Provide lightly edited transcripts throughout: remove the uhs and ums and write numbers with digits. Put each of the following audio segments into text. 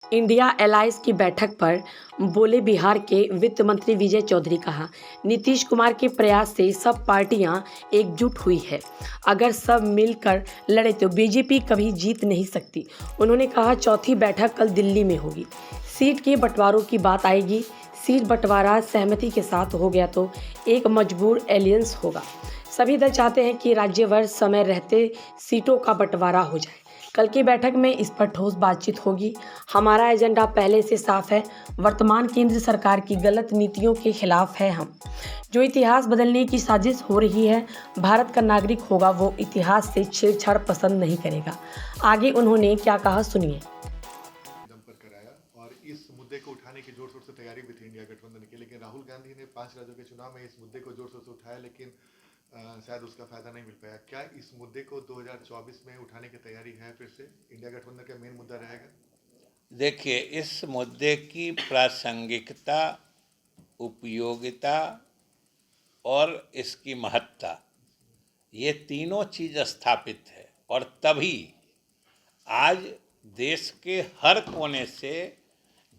India alliance की बैठक पर बोले बिहार के वित्त मंत्री विजय चौधरी। कहा, नीतीश कुमार के प्रयास से सब पार्टियां एकजुट हुई है। अगर सब मिलकर लड़े तो बीजेपी कभी जीत नहीं सकती। उन्होंने कहा, चौथी बैठक कल दिल्ली में होगी। सीट के बंटवारों की बात आएगी। सीट बंटवारा सहमति के साथ हो गया तो एक मजबूर एलियंस होगा। सभी दल चाहते हैं कि राज्यभर समय रहते सीटों का बंटवारा हो जाए। कल की बैठक में इस पर ठोस बातचीत होगी। हमारा एजेंडा पहले से साफ है। वर्तमान केंद्र सरकार की गलत नीतियों के खिलाफ है हम। जो इतिहास बदलने की साजिश हो रही है, भारत का नागरिक होगा वो इतिहास से छेड़छाड़ पसंद नहीं करेगा। आगे उन्होंने क्या कहा, सुनिए। जमकर कराया और इस मुद्दे को उठाने की जोर शोर से तैयारी भी थी इंडिया गठबंधन की, लेकिन राहुल गांधी ने 5 राज्यों के चुनाव में इस मुद्दे को जोर शोर से उठाया, लेकिन शायद उसका फायदा नहीं मिल पाया। क्या इस मुद्दे को 2024 में उठाने की तैयारी है? फिर से इंडिया गठबंधन का मेन मुद्दा रहेगा। देखिए, इस मुद्दे की प्रासंगिकता, उपयोगिता और इसकी महत्ता, ये तीनों चीज़ स्थापित है। और तभी आज देश के हर कोने से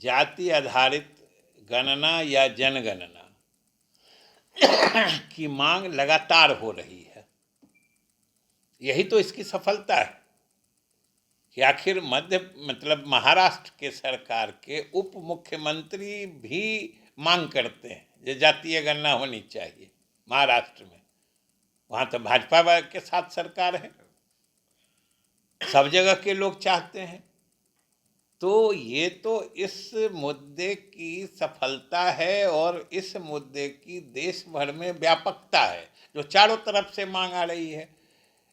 जाति आधारित गणना या जनगणना की मांग लगातार हो रही है। यही तो इसकी सफलता है कि आखिर महाराष्ट्र के सरकार के उप मुख्यमंत्री भी मांग करते हैं जो जातीय गणना होनी चाहिए महाराष्ट्र में। वहाँ तो भाजपा के साथ सरकार है, सब जगह के लोग चाहते हैं। तो ये तो इस मुद्दे की सफलता है और इस मुद्दे की देश भर में व्यापकता है जो चारों तरफ से मांग आ रही है।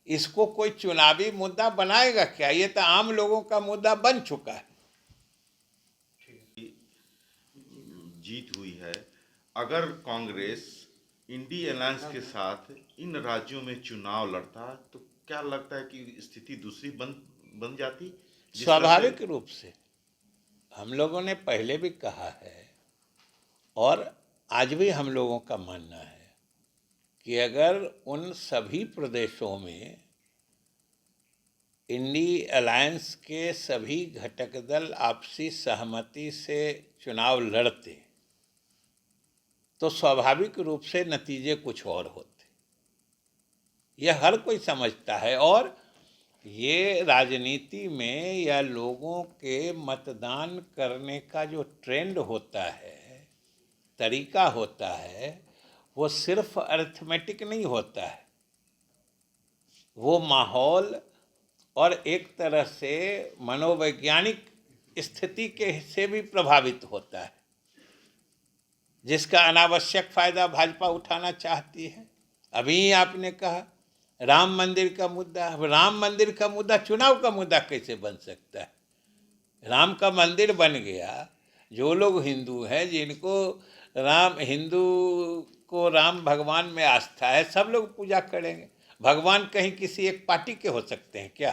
इसको कोई चुनावी मुद्दा बनाएगा क्या? ये तो आम लोगों का मुद्दा बन चुका है। जीत हुई है। अगर कांग्रेस इंडी अलायंस के साथ इन राज्यों में चुनाव लड़ता तो क्या लगता है कि स्थिति दूसरी बन जाती? स्वाभाविक रूप से हम लोगों ने पहले भी कहा है और आज भी हम लोगों का मानना है कि अगर उन सभी प्रदेशों में इंडी अलायंस के सभी घटक दल आपसी सहमति से चुनाव लड़ते तो स्वाभाविक रूप से नतीजे कुछ और होते। यह हर कोई समझता है। और ये राजनीति में या लोगों के मतदान करने का जो ट्रेंड होता है, तरीका होता है, वो सिर्फ अरिथमेटिक नहीं होता है। वो माहौल और एक तरह से मनोवैज्ञानिक स्थिति के से भी प्रभावित होता है, जिसका अनावश्यक फायदा भाजपा उठाना चाहती है। अभी आपने कहा राम मंदिर का मुद्दा। राम मंदिर का मुद्दा चुनाव का मुद्दा कैसे बन सकता है? राम का मंदिर बन गया, जो लोग हिंदू हैं, जिनको हिंदू को राम भगवान में आस्था है, सब लोग पूजा करेंगे। भगवान कहीं किसी एक पार्टी के हो सकते हैं क्या?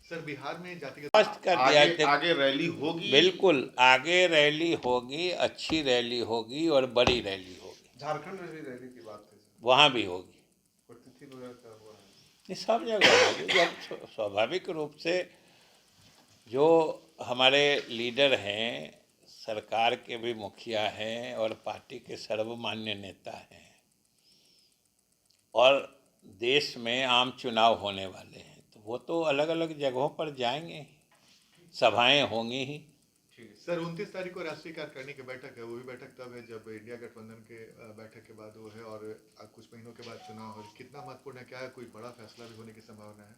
सर, बिहार में जातिगत स्पष्ट कर दिया। आगे रैली होगी। बिल्कुल, आगे रैली होगी, अच्छी रैली होगी और बड़ी रैली होगी। झारखंड में भी रैली की बात है, वहाँ भी होगी, तिथि वगैरह का हुआ है। ये सब जगह होगी। जब स्वाभाविक रूप से जो हमारे लीडर हैं, सरकार के भी मुखिया हैं और पार्टी के सर्वमान्य नेता हैं, और देश में आम चुनाव होने वाले हैं, तो वो तो अलग अलग जगहों पर जाएंगे ही, सभाएं होंगी ही। ठीक है सर, 29 तारीख को राष्ट्रीय कार्यकारिणी की बैठक है। वो भी बैठक तब है जब इंडिया गठबंधन के बैठक के बाद वो है और कुछ महीनों के बाद चुनाव है। कितना महत्वपूर्ण है? क्या है, कोई बड़ा फैसला भी होने की संभावना है?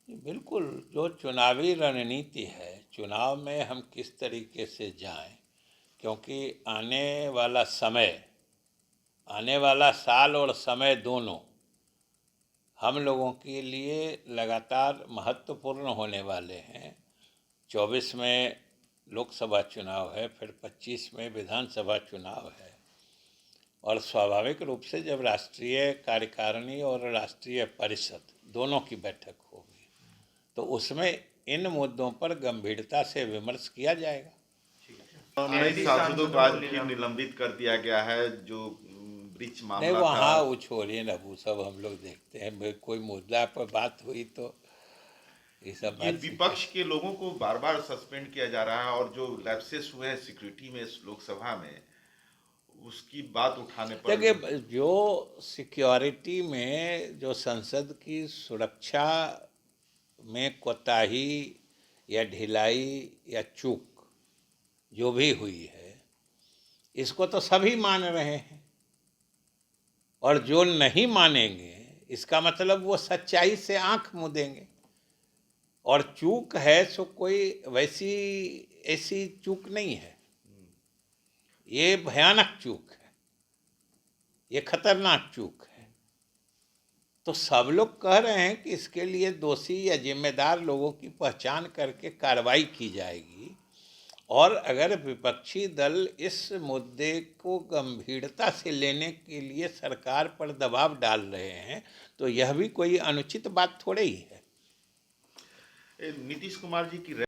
बिल्कुल, जो चुनावी रणनीति है, चुनाव में हम किस तरीके से जाएं, क्योंकि आने वाला साल और समय दोनों हम लोगों के लिए लगातार महत्वपूर्ण होने वाले हैं। 24 में लोकसभा चुनाव है, फिर 25 में विधानसभा चुनाव है, और स्वाभाविक रूप से जब राष्ट्रीय कार्यकारिणी और राष्ट्रीय परिषद दोनों की बैठक होगी तो उसमें इन मुद्दों पर गंभीरता से विमर्श किया जाएगा। 19 सांसदों को आज फिर निलंबित कर दिया गया है, जो ब्रिज मामला नहीं, था। वहाँ वो छोड़िए ना, वो सब हम लोग देखते हैं। कोई मुद्दा पर बात हुई तो ये सब ये बात विपक्ष के लोगों को बार बार सस्पेंड किया जा रहा है और जो लैप्सेस हुए हैं सिक्योरिटी में लोकसभा में उसकी बात उठाने पर देखिए, जो सिक्योरिटी में जो संसद की सुरक्षा में कोताही या ढिलाई या चूक जो भी हुई है, इसको तो सभी मान रहे हैं। और जो नहीं मानेंगे इसका मतलब वो सच्चाई से आंख मूंदेंगे। और चूक है सो कोई वैसी ऐसी चूक नहीं है, ये भयानक चूक है, ये खतरनाक चूक है। तो सब लोग कह रहे हैं कि इसके लिए दोषी या जिम्मेदार लोगों की पहचान करके कार्रवाई की जाएगी। और अगर विपक्षी दल इस मुद्दे को गंभीरता से लेने के लिए सरकार पर दबाव डाल रहे हैं तो यह भी कोई अनुचित बात थोड़े ही है। नीतीश कुमार जी की